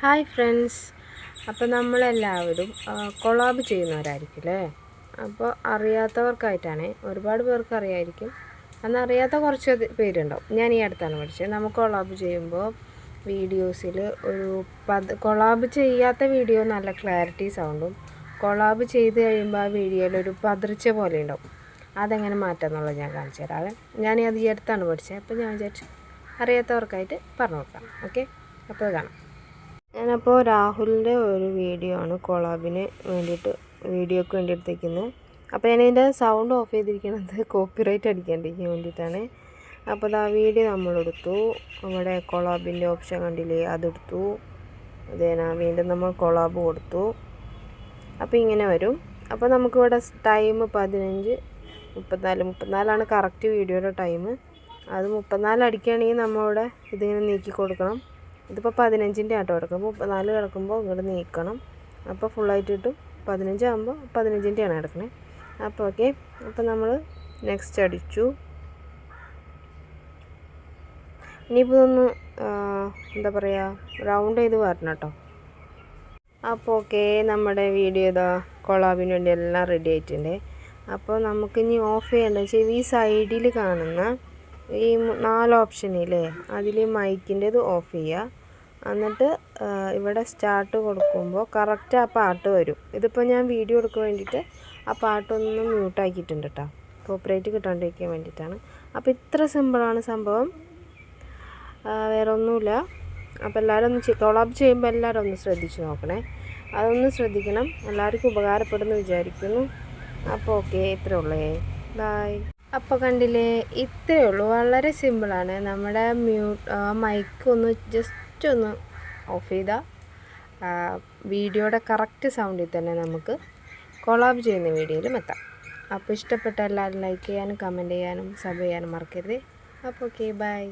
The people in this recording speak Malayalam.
ഹായ് ഫ്രണ്ട്സ്, അപ്പോൾ നമ്മളെല്ലാവരും കൊളാബ് ചെയ്യുന്നവരായിരിക്കും. അപ്പോൾ അറിയാത്തവർക്കായിട്ടാണ്. ഒരുപാട് പേർക്ക് അറിയായിരിക്കും, അന്നറിയാത്ത കുറച്ച് പേരുണ്ടാവും. ഞാൻ ഈ അടുത്താണ് പഠിച്ചത്. നമുക്ക് കൊളാബ് ചെയ്യുമ്പോൾ വീഡിയോസിൽ കൊളാബ് ചെയ്യാത്ത വീഡിയോ നല്ല ക്ലാരിറ്റി സൗണ്ടും, കൊളാബ് ചെയ്ത് കഴിയുമ്പോൾ ആ വീഡിയോയിൽ ഒരു പതർച്ച പോലെ ഉണ്ടാവും. അതെങ്ങനെ മാറ്റാമെന്നുള്ളത് ഞാൻ കാണിച്ചു തരാം. ഞാൻ അത് ഈ അടുത്താണ് പഠിച്ചത്. അപ്പോൾ ഞാൻ വിചാരിച്ചു അറിയാത്തവർക്കായിട്ട് പറഞ്ഞു കൊടുക്കാം. ഓക്കെ, അപ്പോൾ കാണാം. ഞാനപ്പോൾ രാഹുലിൻ്റെ ഒരു വീഡിയോ ആണ് കൊളാബിന് വേണ്ടിയിട്ട് വീഡിയോക്ക് വേണ്ടി എടുത്തേക്കുന്നത്. അപ്പോൾ ഞാനിതിൻ്റെ സൗണ്ട് ഓഫ് ചെയ്തിരിക്കുന്നത് കോപ്പിറൈറ്റ് അടിക്കാണ്ടിരിക്കാൻ വേണ്ടിയിട്ടാണ്. അപ്പോൾ ആ വീഡിയോ നമ്മളെടുത്തു. നമ്മുടെ കൊളാബിൻ്റെ ഓപ്ഷൻ കണ്ടില്ലേ, അതെടുത്തു. അതേനാ വീണ്ടും നമ്മൾ കൊളാബ് കൊടുത്തു. അപ്പോൾ ഇങ്ങനെ വരും. അപ്പോൾ നമുക്കിവിടെ ടൈം 15:34 കറക്റ്റ് വീഡിയോയുടെ ടൈം. അത് 34 അടിക്കുകയാണെങ്കിൽ നമ്മളിവിടെ ഇതിങ്ങനെ നീക്കി കൊടുക്കണം. ഇതിപ്പോൾ 15-ൻ്റെ ആട്ടോ കിടക്കുമ്പോൾ 34 കിടക്കുമ്പോൾ ഇങ്ങോട്ട് നീക്കണം. അപ്പോൾ ഫുള്ളായിട്ട് കിട്ടും. 15 ആകുമ്പോൾ 15-ൻ്റെ ആണ് കിടക്കണത്. അപ്പോൾ ഓക്കെ, അപ്പോൾ നമ്മൾ നെക്സ്റ്റ് അടിച്ചു. ഇനിയിപ്പോൾ ഇതൊന്ന് എന്താ പറയുക, റൗണ്ട് ചെയ്ത് വരണം കേട്ടോ. അപ്പോൾ ഓക്കെ, നമ്മുടെ വീഡിയോ ഇതാ കൊളാബിന് വേണ്ടി എല്ലാം റെഡി ആയിട്ടുണ്ട്. അപ്പോൾ നമുക്കിനി ഓഫ് ചെയ്യേണ്ടത് വെച്ചാൽ ഈ സൈഡിൽ കാണുന്ന ഈ 4 ഓപ്ഷനില്ലേ, അതിൽ മൈക്കിൻ്റെത് ഓഫ് ചെയ്യുക. എന്നിട്ട് ഇവിടെ സ്റ്റാർട്ട് കൊടുക്കുമ്പോൾ കറക്റ്റ് ആ പാട്ട് വരും. ഇതിപ്പോൾ ഞാൻ വീഡിയോ എടുക്കാൻ വേണ്ടിയിട്ട് ആ പാട്ടൊന്ന് മ്യൂട്ടാക്കിയിട്ടുണ്ട് കേട്ടോ, കോപ്പിറൈറ്റ് കിട്ടാണ്ടിരിക്കാൻ വേണ്ടിയിട്ടാണ്. അപ്പോൾ ഇത്ര സിമ്പിളാണ് സംഭവം, വേറെ ഒന്നുമില്ല. അപ്പോൾ എല്ലാവരും ഒന്ന് കൊളാബ് ചെയ്യുമ്പോൾ എല്ലാവരും ഒന്ന് ശ്രദ്ധിച്ച് നോക്കണേ. അതൊന്ന് ശ്രദ്ധിക്കണം. എല്ലാവർക്കും ഉപകാരപ്പെടുമെന്ന് വിചാരിക്കുന്നു. അപ്പോൾ ഓക്കെ, ഇത്രയേ ഉള്ളേ. ബൈ. അപ്പോൾ കണ്ടില്ലേ, ഇത്രയേ ഉള്ളൂ. വളരെ സിമ്പിളാണ്. നമ്മുടെ മൈക്ക് ഒന്ന് ജസ്റ്റ് ഒന്ന് ഓഫ് ചെയ്താൽ വീഡിയോയുടെ കറക്റ്റ് സൗണ്ടിൽ തന്നെ നമുക്ക് കൊളാബ് ചെയ്യുന്ന വീഡിയോയിലും എത്താം. അപ്പോൾ ഇഷ്ടപ്പെട്ട എല്ലാവരും ലൈക്ക് ചെയ്യാനും കമൻറ്റ് ചെയ്യാനും സബ് ചെയ്യാനും മറക്കരുത്. അപ്പോൾ ഓക്കെ, ബൈ.